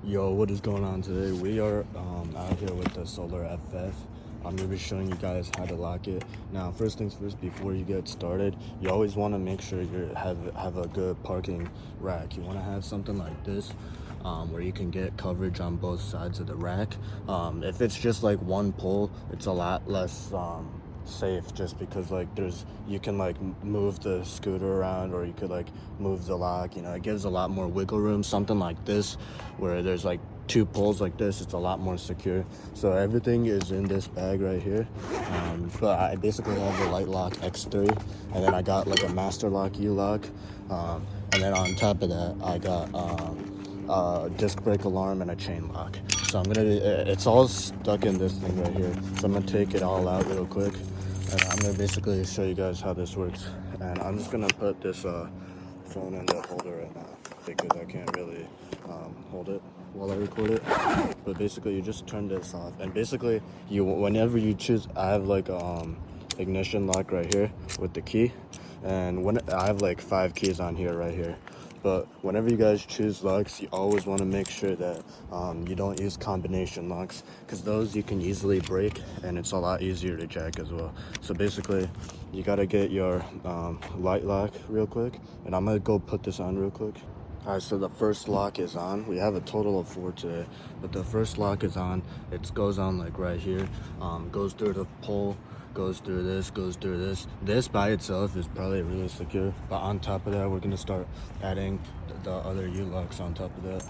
Yo, what is going on today? We are out here with the Solar FF. I'm going to be showing you guys how to lock it. Now, first things first, before you get started, you always want to make sure you have a good parking rack. You want to have something like this where you can get coverage on both sides of the rack. If it's just like one pole, it's a lot less safe, just because like you can like move the scooter around, or you could like move the lock. It gives a lot more wiggle room. Something like this where there's like two poles like this, it's a lot more secure. So everything is in this bag right here. But I basically have the Light Lock X3, and then I got like a Master Lock U-Lock, and then on top of that I got a disc brake alarm and a chain lock. So it's all stuck in this thing right here. So I'm gonna take it all out real quick, and I'm gonna basically show you guys how this works. And I'm just gonna put this phone in the holder right now because I can't really hold it while I record it. But basically, you just turn this off, and basically, whenever you choose, I have like ignition lock right here with the key, and when I have like 5 keys on here right here. But whenever you guys choose locks, you always want to make sure that you don't use combination locks, because those you can easily break, and it's a lot easier to jack as well. So basically, you got to get your light lock real quick, and I'm going to go put this on real quick. Alright, so the first lock is on. We have a total of 4 today, but the first lock is on. It goes on like right here, goes through the pole, goes through this, goes through this. This by itself is probably really secure, but on top of that, we're gonna start adding the other U-locks on top of that.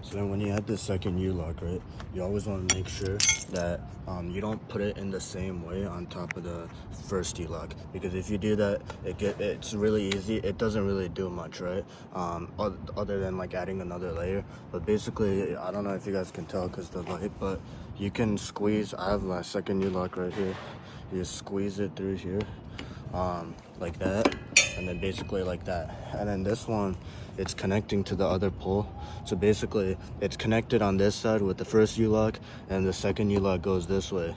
So then when you add the second U-lock, right, you always want to make sure that you don't put it in the same way on top of the first U-lock, because if you do that, it's really easy. It doesn't really do much, right, other than like adding another layer. But basically, I don't know if you guys can tell because the light, but you can squeeze. I have my second U-lock right here. You just squeeze it through here, like that, and then basically like that. And then this one, it's connecting to the other pole. So basically, it's connected on this side with the first U-lock, and the second U-lock goes this way.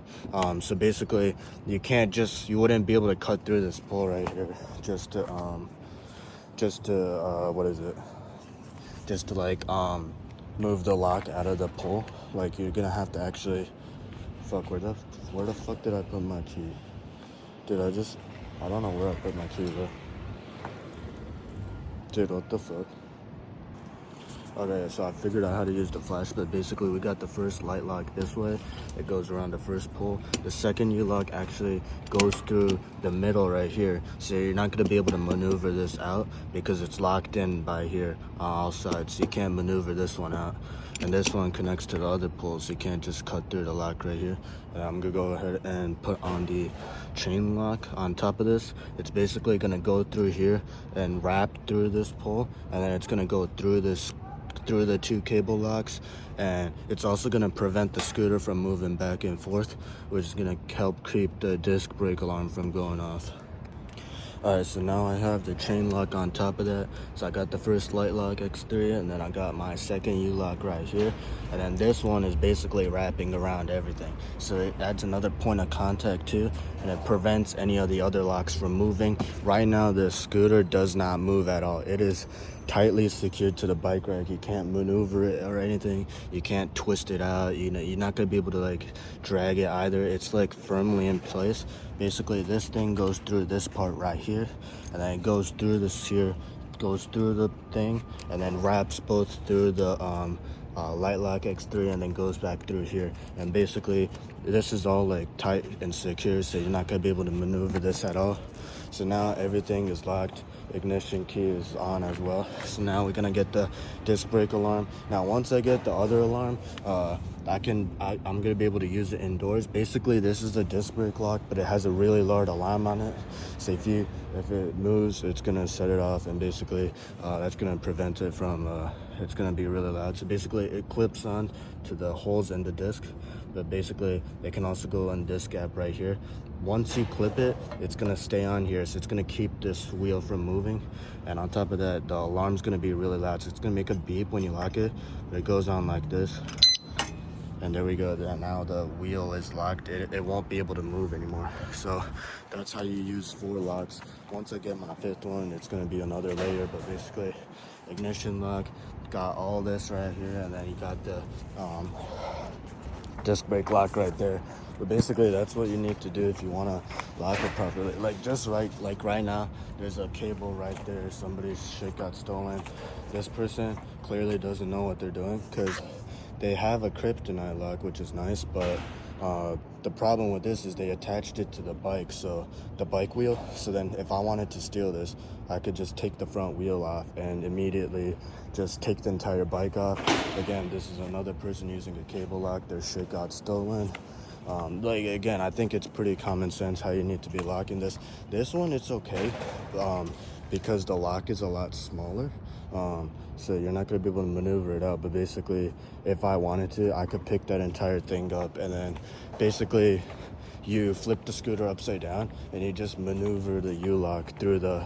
So basically, you wouldn't be able to cut through this pole right here just to what is it? Just to like move the lock out of the pole. Like, you're gonna have to actually, fuck, where the fuck did I put my key? I don't know where I put my key, bro. Dude, what the fuck? Okay, so I figured out how to use the flash, but basically we got the first light lock this way. It goes around the first pole. The second U-lock actually goes through the middle right here. So you're not going to be able to maneuver this out because it's locked in by here on all sides. So you can't maneuver this one out. And this one connects to the other pole, so you can't just cut through the lock right here. And I'm going to go ahead and put on the chain lock on top of this. It's basically going to go through here and wrap through this pole, and then it's going to go through the 2 cable locks, and it's also going to prevent the scooter from moving back and forth, which is going to help keep the disc brake alarm from going off. Alright, so now I have the chain lock on top of that. So I got the first Light Lock X3, and then I got my second U-lock right here. And then this one is basically wrapping around everything. So it adds another point of contact too, and it prevents any of the other locks from moving. Right now, the scooter does not move at all. It is tightly secured to the bike rack. You can't maneuver it or anything. You can't twist it out. You're not gonna be able to like drag it either. It's like firmly in place. Basically, this thing goes through this part right here, and then it goes through this here, goes through the thing, and then wraps both through the Light Lock X3, and then goes back through here. And basically, this is all like tight and secure, so you're not gonna be able to maneuver this at all. So now everything is locked. Ignition key is on as well. So now we're gonna get the disc brake alarm. Now once I get the other alarm, I'm gonna be able to use it indoors. Basically, this is a disc brake lock, but it has a really large alarm on it. So if it moves, it's gonna set it off, and basically that's gonna prevent it from it's gonna be really loud. So basically, it clips on to the holes in the disc, but basically it can also go on this gap right here. Once you clip it, it's gonna stay on here, so it's gonna keep this wheel from moving. And on top of that, the alarm's gonna be really loud, so it's gonna make a beep when you lock it, but it goes on like this. And there we go. Now the wheel is locked. It won't be able to move anymore. So that's how you use 4 locks. Once I get my 5th one, it's going to be another layer, but basically ignition lock, got all this right here, and then you got the disc brake lock right there. But basically that's what you need to do if you want to lock it properly. Like just right now, there's a cable right there. Somebody's shit got stolen. This person clearly doesn't know what they're doing, because they have a kryptonite lock, which is nice, but the problem with this is they attached it to the bike, so the bike wheel. So then if I wanted to steal this, I could just take the front wheel off and immediately just take the entire bike off. Again, this is another person using a cable lock. Their shit got stolen. Like, again, I think it's pretty common sense how you need to be locking this. This one, it's okay, because the lock is a lot smaller. So you're not going to be able to maneuver it out. But basically, if I wanted to, I could pick that entire thing up, and then basically you flip the scooter upside down and you just maneuver the U-lock through the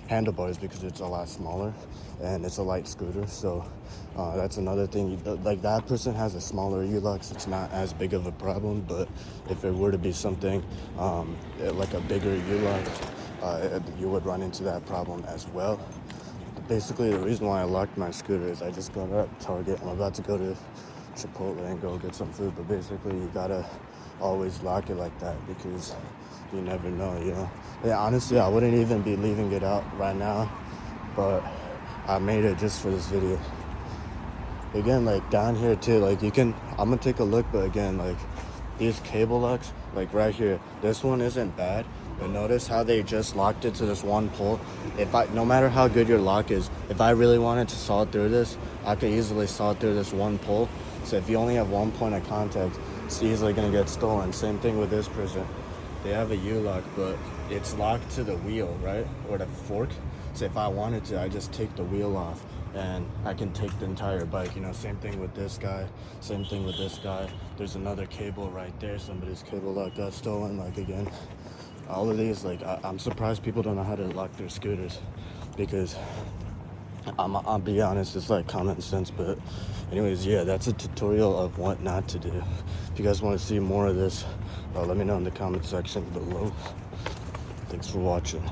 handlebars, because it's a lot smaller and it's a light scooter. So that's another thing. Like, that person has a smaller U-lock, so it's not as big of a problem. But if it were to be something like a bigger U-lock, you would run into that problem as well. Basically, the reason why I locked my scooter is I just got at Target. I'm about to go to Chipotle and go get some food. But basically, you gotta always lock it like that, because you never know, you know. Yeah, honestly, I wouldn't even be leaving it out right now, but I made it just for this video. Again, like down here too, like I'm gonna take a look, but again, like these cable locks, like right here, this one isn't bad. But notice how they just locked it to this one pole. No matter how good your lock is, if I really wanted to saw through this, I could easily saw through this one pole. So if you only have one point of contact, it's easily gonna get stolen. Same thing with this person. They have a U-lock, but it's locked to the wheel, right? Or the fork. So if I wanted to, I just take the wheel off and I can take the entire bike. You know, same thing with this guy, same thing with this guy. There's another cable right there. Somebody's cable lock got stolen. Like, again, all of these, like, I'm surprised people don't know how to lock their scooters, because I'll be honest, it's like common sense. But anyways, yeah, that's a tutorial of what not to do. If you guys want to see more of this, let me know in the comment section below. Thanks for watching.